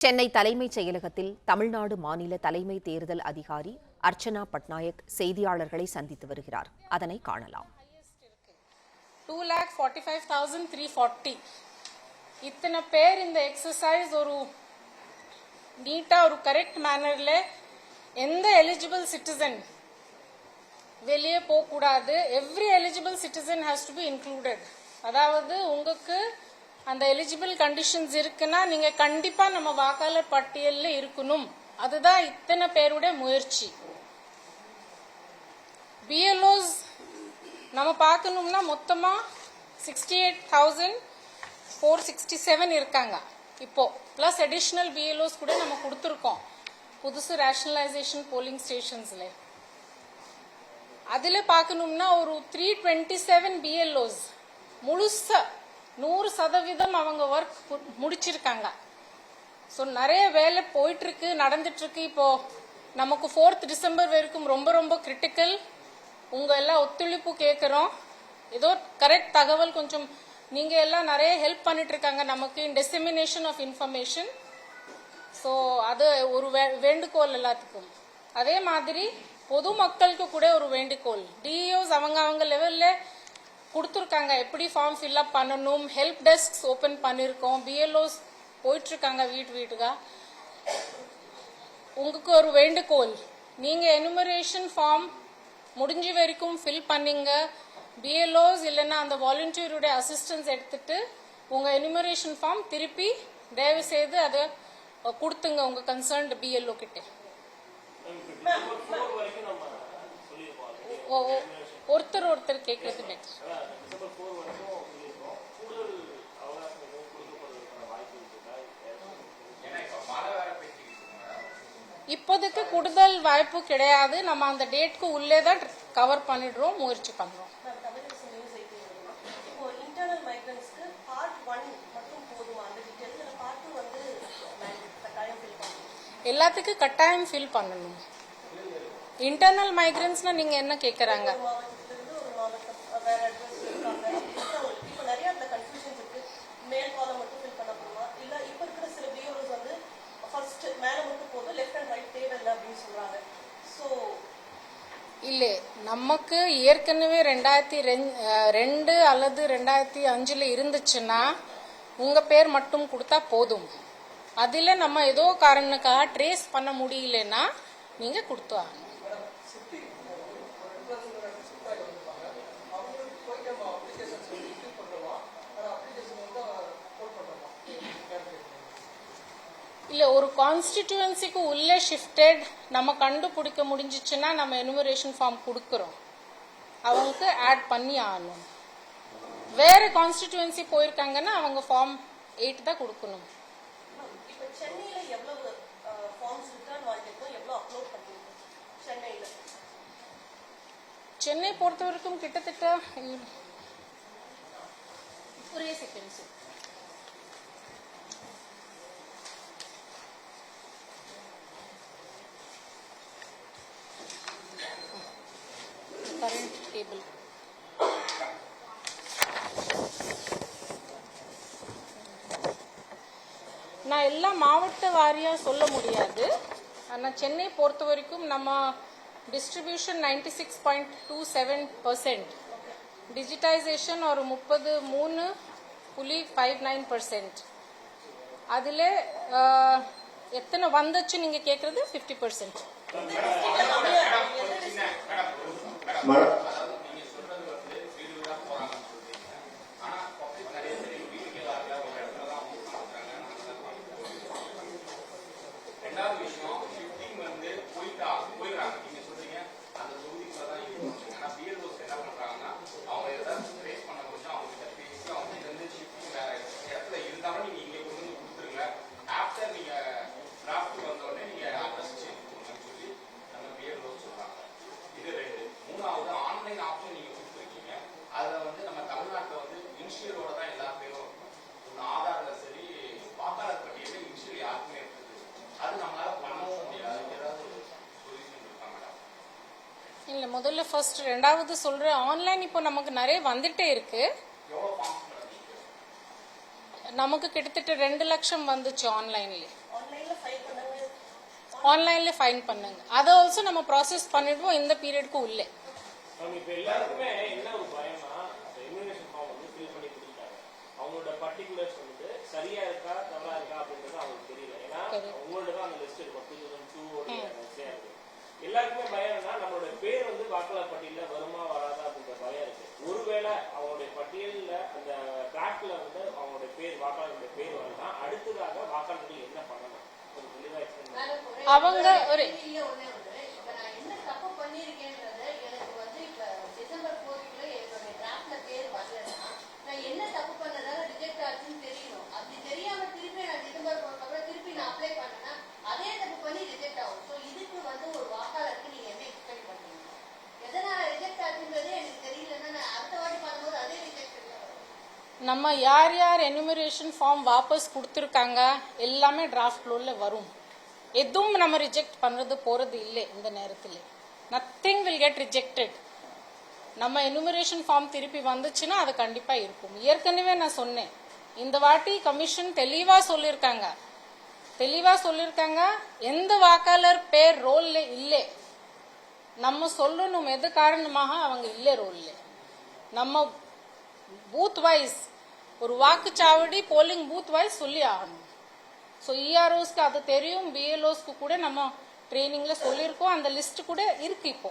சென்னை தலைமைச் செயலகத்தில் தமிழ்நாடு மாநில தலைமை தேர்தல் அதிகாரி அர்ச்சனா பட்நாயக் செய்தியாளர்களை சந்தித்து வருகிறார். அதனை காணலாம். 2,45,340 இத்தனை பேர் இந்த எக்ஸசைஸ் ஒரு நீட்டா ஒரு கரெக்ட் மேனர்ல எந்த எலிஜிபிள் சிட்டிசன் வெளியே போக கூடாது. Every eligible citizen has to be included. அதாவது உங்களுக்கு அந்த எலிஜிபிள் கண்டிஷன்ஸ் இருக்குன்னா நீங்க கண்டிப்பா நம்ம வாக்காளர் பட்டியல்ல இருக்கணும். அதுதான் இத்தனை பேருடைய முயற்சி. பிஎல்ஓஸ் நம்ம பார்க்கணும்னா மொத்தமா 68,467 இருக்காங்க இப்போ. பிளஸ் அடிஷனல் பிஎல்ஓஸ் கூட நம்ம கொடுத்துருக்கோம் புதுசு ரேஷனலைசேஷன் போலிங் ஸ்டேஷன்ஸ்ல. அதுல பார்க்கணும்னா ஒரு 327 பிஎல்ஓஸ் முழுசா 100% அவங்க ஒர்க் முடிச்சிருக்காங்க. ஸோ நிறைய வேலை போயிட்டு இருக்கு, நடந்துட்டு இருக்கு. இப்போ நமக்கு 4th டிசம்பர் வரைக்கும் ரொம்ப ரொம்ப கிரிட்டிக்கல். உங்க எல்லாம் ஒத்துழைப்பு கேட்கிறோம். ஏதோ கரெக்ட் தகவல் கொஞ்சம் நீங்க எல்லாம் நிறைய ஹெல்ப் பண்ணிட்டு இருக்காங்க நமக்கு இன் டிசெமினேஷன் ஆஃப் இன்ஃபர்மேஷன். ஸோ அது ஒரு வேண்டுகோள் எல்லாத்துக்கும். அதே மாதிரி பொதுமக்களுக்கு கூட ஒரு வேண்டுகோள். டிஇஓஸ் அவங்க லெவல்ல கொடுத்துருக்காங்க எப்படி ஃபார்ம் ஃபில்அப் பண்ணணும். ஹெல்ப் டெஸ்க் ஓபன் பண்ணிருக்கோம். பிஎல்ஓஸ் போயிட்டு இருக்காங்க வீட்டுக்கா. உங்களுக்கு ஒரு வேண்டுகோள், நீங்க எனுமரேஷன் ஃபார்ம் முடிஞ்ச வரைக்கும் ஃபில் பண்ணீங்க. பிஎல்ஓஸ் இல்லைன்னா அந்த வாலண்டியருடைய அசிஸ்டன்ஸ் எடுத்துட்டு உங்க எனுமரேஷன் ஃபார்ம் திருப்பி தயவு செய்து அதை கொடுத்துங்க உங்க கன்சர்ன்ட் பிஎல்ஓ கிட்ட. ஒருத்தர் கேட்கறது பெட்டர். இப்போதைக்கு கூடுதல் வாய்ப்பு கிடையாது. நம்ம அந்த டேட்க்கு உள்ளே தான் கவர் பண்ணிடுறோம், முயற்சி பண்றோம். எல்லாத்துக்கும் கட்டாயம் ஃபில் பண்ணணும். இன்டர்னல் மைக்ரன்ஸ்னா நீங்க என்ன கேக்குறாங்க? இல்ல, நமக்கு ஏற்கனவே 2002 அல்லது 2005 இருந்துச்சுன்னா உங்க பேர் மட்டும் கொடுத்தா போதும். அதுல நம்ம ஏதோ காரணத்துக்காக ட்ரேஸ் பண்ண முடியலன்னா நீங்க கொடுத்தா. இல்ல, ஒரு கான்ஸ்டிடியூவன்சிக்கு உள்ளே ஷிஃப்டட் நம்ம கண்டுபிடிக்க முடிஞ்சிச்சுன்னா நம்ம எனுமரேஷன் ஃபார்ம் கொடுக்கறோம். அவங்களுக்கு ஆட் பண்ணி ஆகணும். வேற கான்ஸ்டிடியூவன்சி போயிருக்காங்கன்னா அவங்க ஃபார்ம் 8 தான் கொடுக்கணும். சென்னை பொறுத்த வரைக்கும் கிட்டத்தட்ட ஒரே செகண்ட் கரண்ட் டேபிள். நான் எல்லா மாவட்ட வாரியா சொல்ல முடியாது. ஆனால் சென்னை பொறுத்த வரைக்கும் நம்ம டிஸ்ட்ரிபியூஷன் 96.27%, டிஜிட்டைசேஷன் ஒரு 33.59%. அதில் எத்தனை வந்துச்சு நீங்க கேட்கறது? 50%. இல்ல, முதல்ல ஃபர்ஸ்ட் ரெண்டாவது சொல்றேன். ஆன்லைன் இப்போ நமக்கு நிறைய வந்துட்டே இருக்கு. நமக்கு கிட்டத்தட்ட 2 லட்சம் வந்துச்சு ஆன்லைன்ல. ஆன்லைன்ல ஃபைன் பண்ணுங்க. அதை ஆல்சோ நம்ம ப்ராசஸ் பண்ணிடுவோம் இந்த பீரியடுக்கு உள்ளே. இப்ப எல்லாருக்குமே என்ன ஒரு பயம்னா எலிமினேஷன் ஃபார்ம் வந்து ஃபில் பண்ணி கொடுத்துட்டாங்க. அவங்களோட பர்டிகுலர்ஸ் வந்து சரியா இருக்கா தவறா இருக்கா அப்படின்றது அவங்களுக்கு தெரியல. ஏன்னா உங்களோட தான் அந்த லிஸ்ட் இருக்கும் 2002 எல்லாருக்குமே பயம் என்னன்னா நம்மளோட பேர் வந்து வாக்காளர் பட்டியல வருமா வராதா அப்படின்ற பயம் இருக்கு. ஒருவேளை அவங்களுடைய பட்டியல்ல அந்த ட்ராக்ல வந்து அவங்களுடைய பேர் வாக்காளருடைய பேர் வரனா அடுத்ததாக வாக்காளர்கள் என்ன பண்ணணும் கொஞ்சம் தெளிவா எக்ஸ்பிளைன் அவங்க ஒரு நம்ம யார் யார் எனுமரேஷன் ஃபார்ம் வாபஸ் கொடுத்துருக்காங்க எல்லாமே டிராஃப்ட் உள்ள வரும். எதுவும் நம்ம ரிஜெக்ட் பண்றது போறது இல்லை. இந்த நேரத்தில் நத்திங் வில் கெட் ரிஜெக்டட். நம்ம எனுமரேஷன் ஃபார்ம் திருப்பி வந்துச்சுன்னா அது கண்டிப்பா இருக்கும். ஏற்கனவே நான் சொன்னேன், இந்த வாட்டி கமிஷன் தெளிவா சொல்லியிருக்காங்க எந்த வாக்காளர் பேர் ரோல்ல இல்லை நம்ம சொல்லணும் எது காரணமாக அவங்க இல்லை ரோல்ல. நம்ம பூத் வைஸ் ஒரு வாக்குச்சாவடி போலிங் பூத் வைஸ் சொல்லி ஆகணும். ஸோ இஆர்ஓஸ்க்கு அது தெரியும், பிஎல்ஓஸ்க்கு கூட நம்ம ட்ரைனிங்ல சொல்லியிருக்கோம். அந்த லிஸ்ட் கூட இருக்கு இப்போ.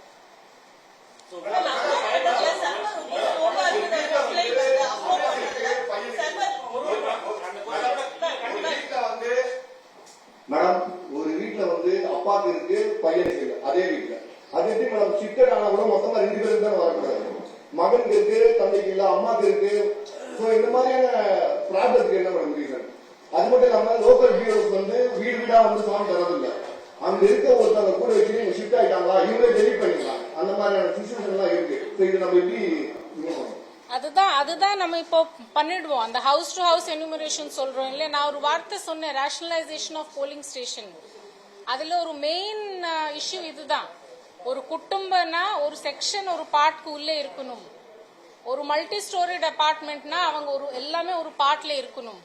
மேடம் ஒரு வீட்டுல வந்து அப்பாக்கு இருக்கு பையனுக்கு இருக்கு அதே வீட்டுல அது எப்படி மேடம் சிக்கன் ஆனா கூட மொத்தமா 2 பேருக்கு தான் வரக்கூடாது. மகனுக்கு இருக்கு தந்தைக்கு இல்ல அம்மாக்கு இருக்கு. இந்த மாதிரியான ப்ராப்ளத்துக்கு என்ன மேடம் ரீசன்? அது மட்டும் இல்லாம லோக்கல் பியூரோஸ் வந்து வீடு வீடா வந்து ஃபார்ம் தரதில்லை. அங்க இருக்க ஒருத்தவங்க கூட வச்சு நீங்க ஷிஃப்ட் ஆயிட்டாங்களா இவங்களே டெலிட் பண்ணிக்கலாம். அந்த மாதிரியான சிச்சுவேஷன் எல்லாம் இருக்கு. இது நம்ம எப்படி அதுதான் நம்ம இப்போ பண்ணிடுவோம். அந்த ஹவுஸ் டு ஹவுஸ் எனுமரேஷன் சொல்றோம் இல்ல. நான் ஒரு வார்த்தை சொன்னேன், ரேஷனலைசேஷன் ஆஃப் போலிங் ஸ்டேஷன். அதுல ஒரு மெயின் இஷ்யூ இதுதான். ஒரு குடும்பம்னா ஒரு செக்ஷன் ஒரு பார்ட்க்கு உள்ளே இருக்கணும். ஒரு மல்டி ஸ்டோரிட் அபார்ட்மெண்ட்னா அவங்க எல்லாமே ஒரு பார்ட்ல இருக்கணும்.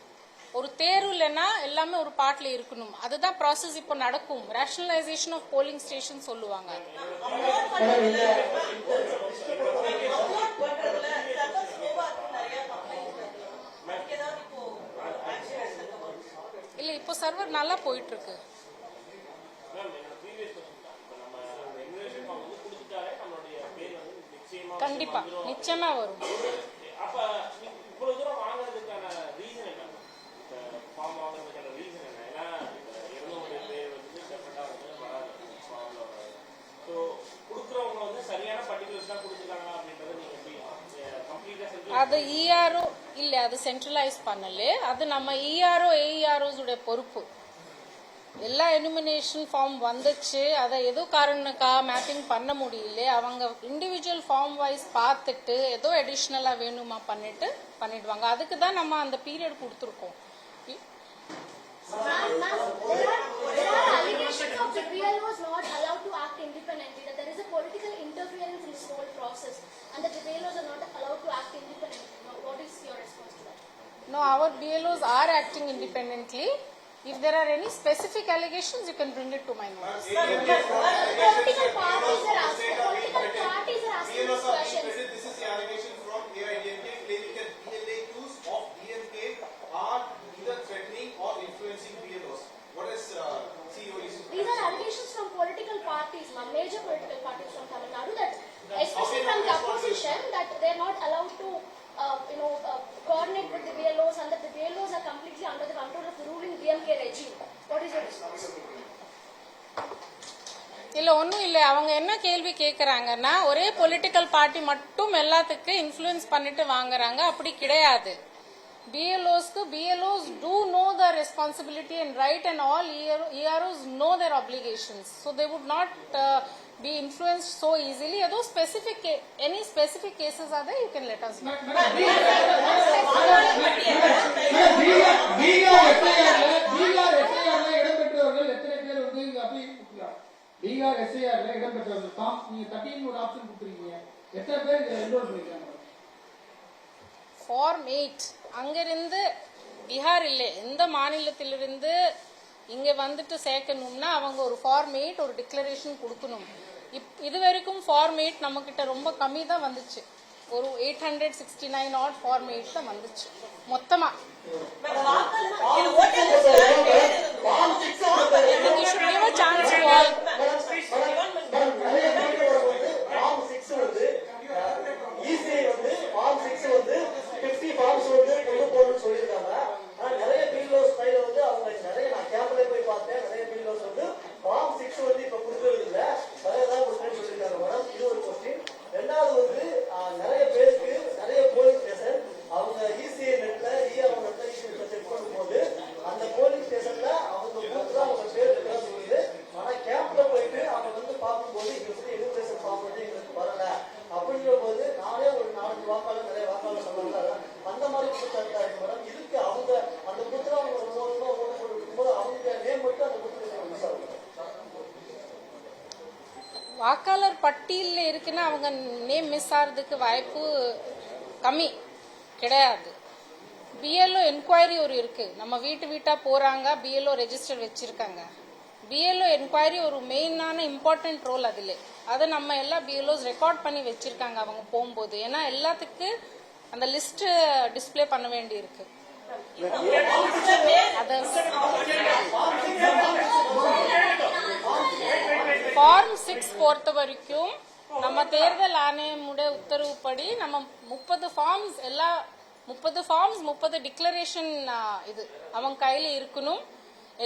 ஒரு தேர்வுலன்னா எல்லாமே ஒரு பார்ட்ல இருக்கணும். அதுதான் ப்ராசஸ் இப்போ நடக்கும். ரேஷனலைசேஷன் ஆஃப் போலிங் ஸ்டேஷன் சொல்லுவாங்க. இல்ல இப்போ சர்வர் நல்லா போயிட்டு இருக்கு. கண்டிப்பா நிச்சயமா வரும். அது இஆர்ஓ இல்ல, அது சென்ட்ரலைஸ் பண்ணல. அது நம்ம இஆர்ஓ ஏஇஆர்ஓஸ் உடைய பொறுப்பு. எல்லா எனுமினேஷன் ஃபார்ம் வந்துச்சு, அதை ஏதோ காரணக்கா மேப்பிங் பண்ண முடியல. அவங்க இண்டிவிஜுவல் ஃபார்ம் வைஸ் பார்த்துட்டு ஏதோ அடிஷ்னலா வேணுமா பண்ணிடுவாங்க. அதுக்கு தான் நம்ம அந்த பீரியட் கொடுத்துருக்கோம். No, our BLOs are acting independently. If there are any specific allegations, you can bring it to my notice. Political parties are asking these questions. This is the allegation from AIDMK claiming that BLAQs of DMK are either threatening or influencing BLOs. What is CEO is? These are allegations from political parties, major political parties from Tamil Nadu, that especially from the opposition, that they are not allowed to coordinate with the BLOs, and that the BLOs are completely under the control of the ruling DMK regime. What is your response? இல்ல ஒன்னும் இல்ல. அவங்க என்ன கேள்வி கேக்குறாங்கன்னா, ஒரே political party மட்டும் எல்லாத்துக்கும் influence பண்ணிட்டு வாங்குறாங்க. அப்படி கிடையாது. BLOs do know the responsibility and right, and all EROs know their obligations. So they would not be influenced so easily. Although any specific cases are there, you can let us know. Form 8 அங்கிருந்து பீகார் இல்லை, எந்த மாநிலத்திலிருந்து இங்க வந்துட்டு சேர்க்கணும்னா அவங்க ஒரு form 8 ஒரு declaration கொடுக்கணும். இது வரைக்கும் ஃபார்ம் 8 நம்ம கிட்ட ரொம்ப கம்மி தான் வந்துச்சு. ஒரு 869 ஆட் ஃபார்ம் 8 தான் வந்துச்சு மொத்தமா. You should give a chance to all. வாக்காளர் பட்டியலில் இருக்குன்னா அவங்க நேம் மிஸ் ஆகிறதுக்கு வாய்ப்பு கம்மி கிடையாது. பிஎல்ஓ என்கொயரி ஒரு இருக்கு. நம்ம வீட்டா போறாங்க, பிஎல்ஓ ரெஜிஸ்டர் வச்சிருக்காங்க. பிஎல்ஓ என்கொயரி ஒரு மெயினான இம்பார்ட்டன்ட் ரோல் அதில். அதை நம்ம எல்லா பிஎல்ஓஸ் ரெக்கார்ட் பண்ணி வச்சிருக்காங்க அவங்க போகும்போது. ஏன்னா எல்லாத்துக்கு அந்த லிஸ்ட் டிஸ்பிளே பண்ண வேண்டி இருக்கு. ஃபார்ம் 6 பொறுத்த வரைக்கும் நம்ம தேர்தல் ஆணையமுடைய உத்தரவுப்படி நம்ம 30 ஃபார்ம்ஸ் 30 டிக்ளரேஷன் இது அவங்க கையில இருக்கணும்.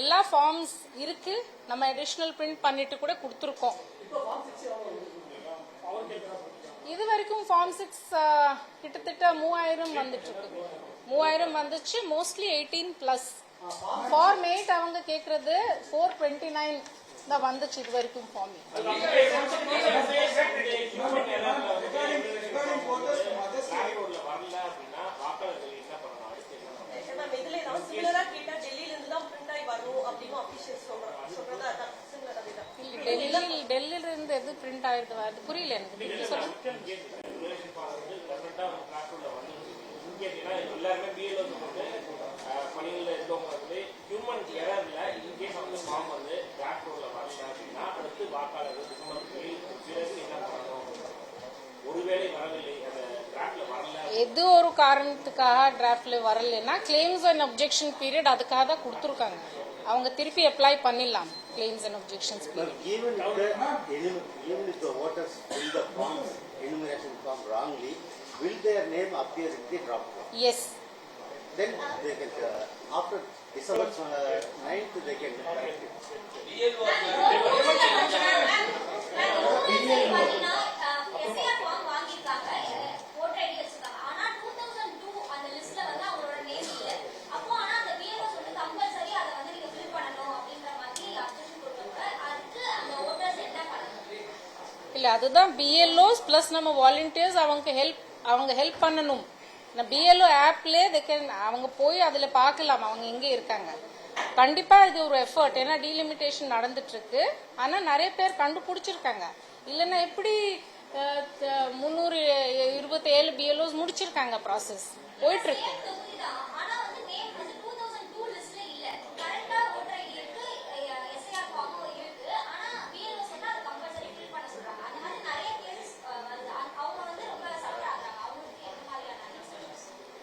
எல்லா ஃபார்ம்ஸ் இருக்கு. நம்ம அடிஷனல் பிரிண்ட் பண்ணிட்டு கூட கொடுத்துருக்கோம். இது வரைக்கும் ஃபார்ம் 6 கிட்டத்தட்ட 3000 வந்துட்டு இருக்கு. 3000 வந்துச்சு. மோஸ்ட்லி 18+. ஃபார்ம் 8 அவங்க கேக்குறது 429 தான் வந்துச்சு இது வரைக்கும் ஃபார்ம். டெல்லியில இருந்து எது பிரிண்ட் ஆயிடுது அது புரியல எனக்கு. எல்லாருமே பிஎல்ஓ பணியில் இருக்கவங்க வந்து ஹியூமன் எரர்ல இன்கேஸ் வந்து ஃபார்ம் வந்து டிராஃப்ட் ரோட்ல வரல அப்படின்னா அடுத்து வாக்காளர் டிசம்பர் பிறகு என்ன பண்ணணும்? ஒருவேளை வரவில்லை, அந்த டிராஃப்ட்ல வரல, எது ஒரு காரணத்துக்காக டிராஃப்ட்ல வரலன்னா கிளைம்ஸ் அண்ட் அப்ஜெக்ஷன் பீரியட் அதுக்காக தான் கொடுத்துருக்காங்க. அவங்க திருப்பி அப்ளை பண்ணிடலாம் claims and objections period. Even if the voters fill the forms, enumeration form wrongly, will their name appear in the draft form? Yes. Then they can, after December 9th, they can correct it. இல்ல அதுதான் BLOs plus நம்ம volunteers அவங்க help பண்ணணும். BLO ஆப்ல அவங்க போய் அதுல பார்க்கலாம் அவங்க எங்க இருக்காங்க. கண்டிப்பா இது ஒரு எஃபர்ட். ஏன்னா டீலிமிட்டேஷன் நடந்துட்டு இருக்கு. ஆனா நிறைய பேர் கண்டுபிடிச்சிருக்காங்க. இல்லன்னா எப்படி 327 பிஎல்ஓஸ் முடிச்சிருக்காங்க. ப்ராசஸ் போயிட்டு இருக்கு.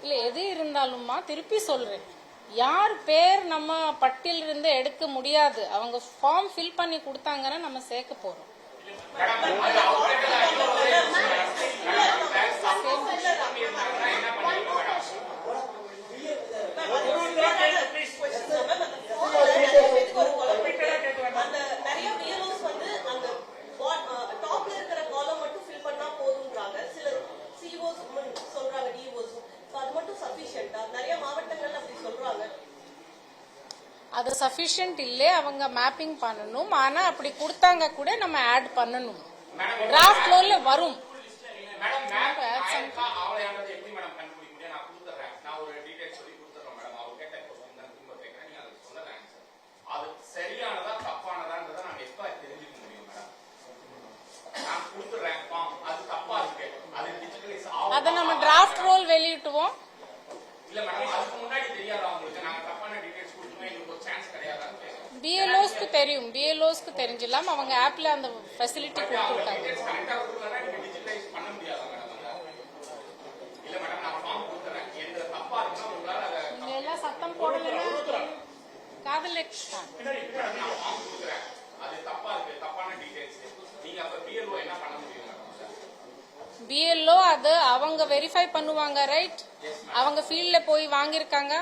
இல்ல எது இருந்தாலும்மா திருப்பி சொல்றேன், யார் பேர் நம்ம பட்டியல இருந்து எடுக்க முடியாது அவங்க ஃபார்ம் ஃபில் பண்ணி கொடுத்தாங்கன்னா நம்ம சேர்க்க போறோம். அது சஃபிஷியன்ட் இல்லை, அவங்க மேப்பிங் பண்ணணும். ஆனா அப்படி கொடுத்தாங்க கூட நம்ம ஆட் பண்ணணும். டிராஃப்ட் ரோல்ல வரும். அதை நம்ம டிராஃப்ட் ரோல் வெளியிட்டுவோம். தெரியும், பிஎல்ஓஸ்க்கு தெரிஞ்சிடலாம். அவங்க ஆப்ல அந்த ஃபெசிலிட்டி கொடுத்துருக்காங்க. நீங்க எல்லாம் சத்தம் போடலைன்னா காதல் பிஎல்ஓ அது அவங்க வெரிஃபை பண்ணுவாங்க, ரைட்? அவங்க ஃபீல்ட்ல போய் வாங்கியிருக்காங்க,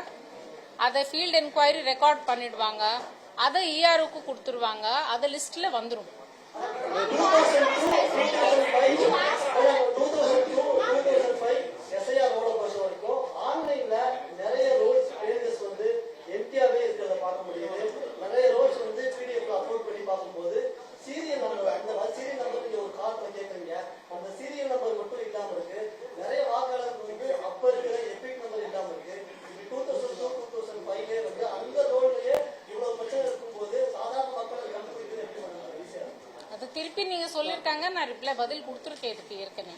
அதை ஃபீல்ட் என்கொயரி ரெக்கார்ட் பண்ணிடுவாங்க, அதை இஆர்ஓக்கு கொடுத்துருவாங்க, அது லிஸ்ட்ல வந்துடும். 2005 SIR ரோட பொறுத்த வரைக்கும் ஆன்லைன்ல நிறைய ரோல்ஸ் பேஜஸ் வந்து எம்டியாவே இருக்கிறத பார்க்க முடியுது. நிறைய ரோல்ஸ் வந்து பிடிஎஃப்ல அப்லோட் பண்ணி பார்க்கும்போது சீரியல் நம்பர், அந்த சீரியல் நம்பர் நீங்க ஒரு கார்டுல கேட்குறீங்க, அந்த சீரியல் நம்பர் மட்டும் இல்லாம இருக்கு. நிறைய வாக்காளர்கள் வந்து அப்ப இருக்கிற எபிக் நம்பர் இல்லாம இருக்கு. 2002 2005 வந்து அந்த ரோல்லயே இவ்வளவு பிரச்சனை இருக்கும்போது சாதாரண மக்களை கண்டுபிடிக்கிறது எப்படி பண்ணுவாங்க? ஈஸியா அது திருப்பி நீங்க சொல்லிருக்காங்க, நான் ரிப்ளை பதில் கொடுத்துருக்கேன் இதுக்கு ஏற்கனவே.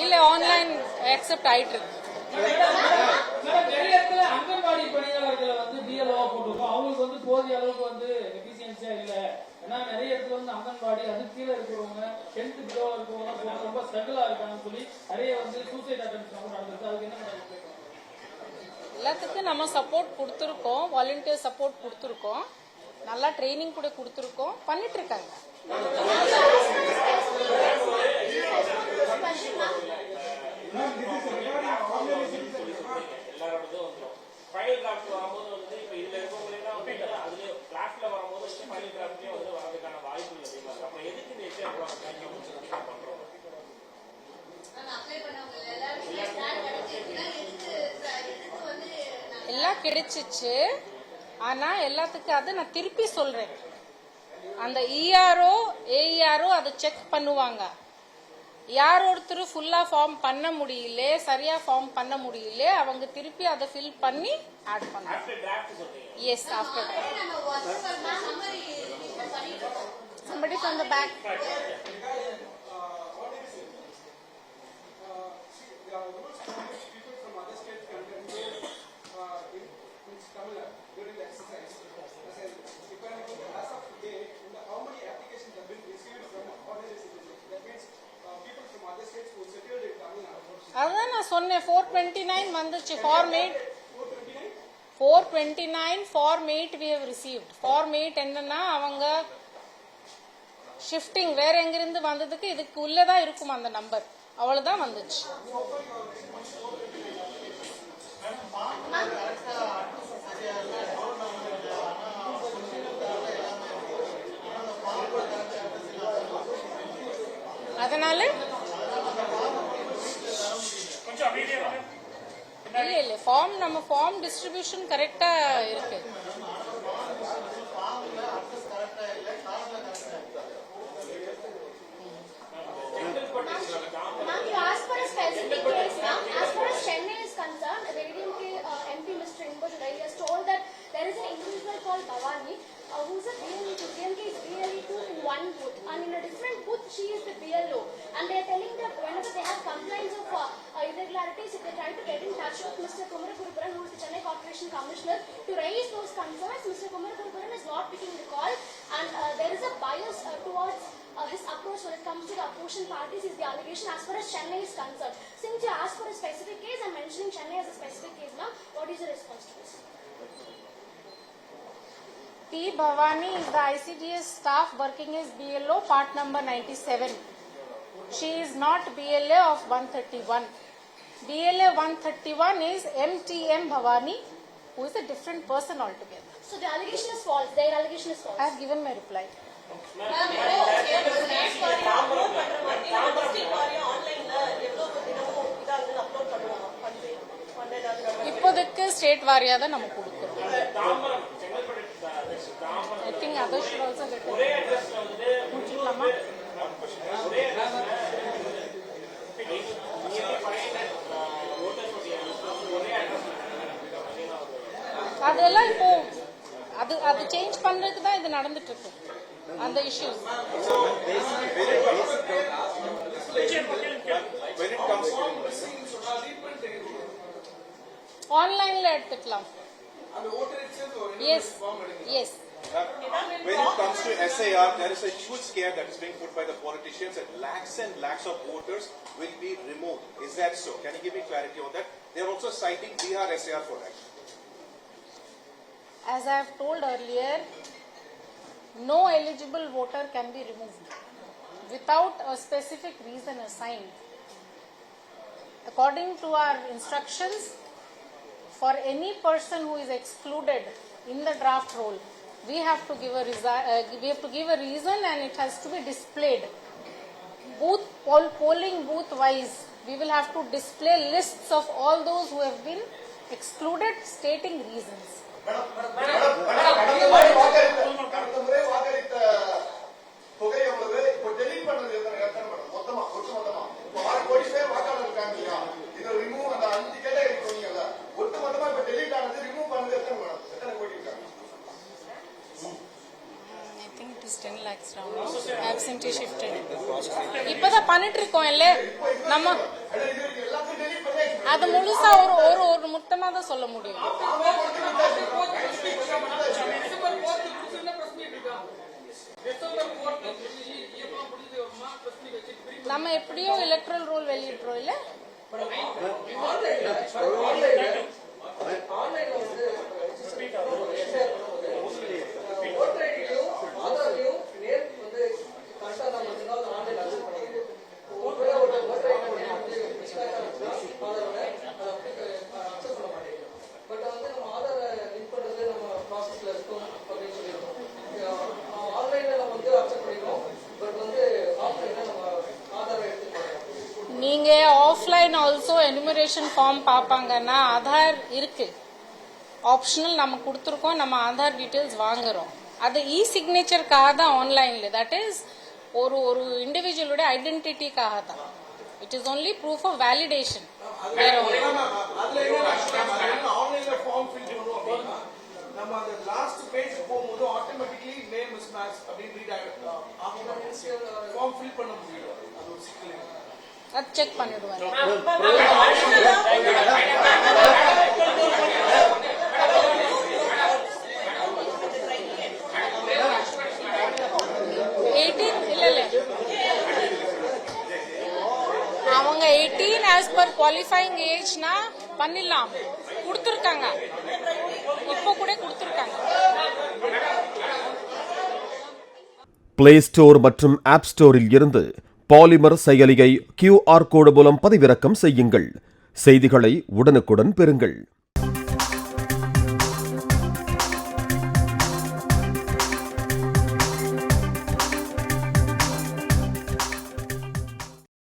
இல்ல ஆன்லைன் அக்செப்ட் ஆயிட்டு இருக்கு. நிறைய இடத்துல அங்கன்வாடி பணியாளர்களை வந்து பிஎல்ஓ போட்டிருக்கோம், அவங்களுக்கு வந்து போதிய அளவுக்கு வந்து எஃபிசியன்சியா இல்ல. ஏன்னா நிறைய இடத்துல வந்து அங்கன்வாடி அது கீழே இருக்கிறவங்க 10th பிலோ இருக்கிறவங்க ரொம்ப ஸ்ட்ரகிளா இருக்காங்கன்னு சொல்லி நிறைய வந்து சூசைட் அட்டெம்ப்ட்ஸ் நடந்திருக்கு. அதுக்கு என்ன பண்ணுறது? எல்லாத்துக்கும் நம்ம சப்போர்ட் கொடுத்துருக்கோம், வாலண்டியர் சப்போர்ட் கொடுத்துருக்கோம், நல்லா ட்ரைனிங் கூட கொடுத்துருக்கோம், பண்ணிட்டு இருக்காங்க. எல்லாரோடதும் வந்துடும். ஃபைனல் டிராஃப்ட் வரும்போது வந்து இப்போ இதுல இருக்கவங்களெல்லாம் வந்து அதுல டிராஃப்ட்ல வரும்போது ஃபைனல் டிராஃப்ட்லயே வந்து வரதுக்கான வாய்ப்புகள் அதிகமா இருக்கு. அப்புறம் எதுக்கு இந்த விஷயம் பண்றோம்? எல்லாம் கிடைச்சிச்சு, ஆனா எல்லாத்துக்கும் அது நான் திருப்பி சொல்றேன், அந்த இஆர்ஓ ஏஇஆர்ஓ அதை செக் பண்ணுவாங்க. யார் ஒருத்தர் ஃபுல்லா ஃபார்ம் பண்ண முடியல, சரியா ஃபார்ம் பண்ண முடியல, அவங்க திருப்பி அதை ஃபில் பண்ணி ஆட் பண்ணுவாங்க. Yes, after somebody from the back. அதான் நான் சொன்னேன், 429 வந்துச்சு. Form 8 429 form 8 we have received. Form 8 என்னன்னா அவங்க ஷிஃப்டிங் வேற எங்கிருந்து வந்ததுக்கு இதுக்கு உள்ளதான் இருக்கும் அந்த நம்பர், அவ்வளவுதான் வந்துச்சு. அதனால இல்ல ஃபார்ம் நம்ம ஃபார்ம் டிஸ்ட்ரிபியூஷன் கரெக்டா இருக்கு. As far as Chennai is concerned, the ADMK MP Mr. Inbosh Rai has told that there is an individual called Bhavani who's a BLE to DMK is BLE2 in one booth, and in a different booth she is the BLO, and they are telling that whenever they have complaints of irregularities, if they try to get in touch with Mr. Kumaragurupuran, who is the Chennai Corporation Commissioner, to raise those concerns, Mr. Kumaragurupuran is not picking the call, and there is a bias towards his approach when it comes to the opposition parties is the allegation as far as Chennai is concerned. Since you asked for a specific case, I'm mentioning Chennai as a specific case now. What is your response to this? P. Bhavani is the ICDS staff working as BLO part number 97. She is not BLA of 131. BLA 131 is MTM Bhavani, who is a different person altogether. So the allegation is false. Their allegation is false. I have given my reply. இப்போதைக்கு state வாரியா தான் நம்ம கொடுக்கிறோம். I think others should also get it. முடிச்சுக்கலாமா? அதெல்லாம் இப்போ அது change பண்றதுக்கு தான் இது நடந்துட்டு இருக்கு அந்த இஷ்யூஸ். ஆன்லைன்ல எடுத்துக்கலாம். And the voter itself or Yes, form எடுக்கலாம். yes. When it comes to SIR, there is a huge scare that is being put by the politicians that lakhs and lakhs of voters will be removed. Is that so? Can you give me clarity on that? They are also citing Bihar SIR for that. As I have told earlier, no eligible voter can be removed without a specific reason assigned. According to our instructions, for any person who is excluded in the draft roll, we have to give a reason, and it has to be displayed. Polling booth wise, we will have to display lists of all those who have been excluded, stating reasons. கடந்த முறை வாக்களித்த தொகை எவ்வளவு? இப்போ delete பண்றது எத்தனை madam? மொத்தமா ஒட்டுமொத்தமா இப்போ 6 கோடி பேர் வாக்காளர் இருக்காங்க இல்லையா? இதை ரிமூவ் அந்த 5 கேட்டகரி சொன்னீங்கல்ல, ஒட்டுமொத்தமா இப்ப டெலீட் ஆனது ரிமூவ் பண்ணது எத்தனை மேடம்? எத்தனை கோடி இருக்காங்க? I think it is 10 lakhs round. Absentee shifted. இப்பதான் பண்ணிட்டு இருக்கோம் இல்ல நம்ம, எல்லாத்தையும் டெலீட் பண்ணி அது முழுசா ஒரு மொத்தமா தான் சொல்ல முடியும். நம்ம எப்படியோ எலக்ட்ரல் ரோல் வெளியிடுறோம் இல்ல. நீங்க ஆஃப்லைன் ஆல்சோ எனுமரேஷன் ஃபார்ம் பார்ப்பாங்கன்னா ஆதார் இருக்கு, ஆப்ஷனல் நம்ம கொடுத்துருக்கோம், நம்ம ஆதார் டீட்டெயில்ஸ் வாங்குறோம். அது இ சிக்னேச்சருக்காக தான் ஆன்லைன்ல, தட் இஸ் ஒரு இண்டிவிஜுவலோட ஐடென்டிட்டிக்காக தான். It is only proof of validation. ஆன்லைன்ல ஃபார்ம் ஃபில் பண்ணனும் அப்படினா நம்ம அந்த லாஸ்ட் பேஜ் போகும்போது ஆட்டோமேட்டிக்கலி நேம் மிஸ்மேட்ச் அப்படி ரீட் ஆகும். ஃபார்ம் ஃபில் பண்ண முடியல, அது ஒரு சிக்கல். அது செக் பண்ணிடுவாங்க. 18 as per qualifying age na பண்ணிடலாம். கொடுத்துருக்காங்க, இப்போ கூட கொடுத்துருக்காங்க. பிளே ஸ்டோர் மற்றும் ஆப் ஸ்டோரில் இருந்து பாலிமர் செயலியை QR கோடு மூலம் பதிவிறக்கம் செய்யுங்கள். செய்திகளை உடனுக்குடன் பெறுங்கள்.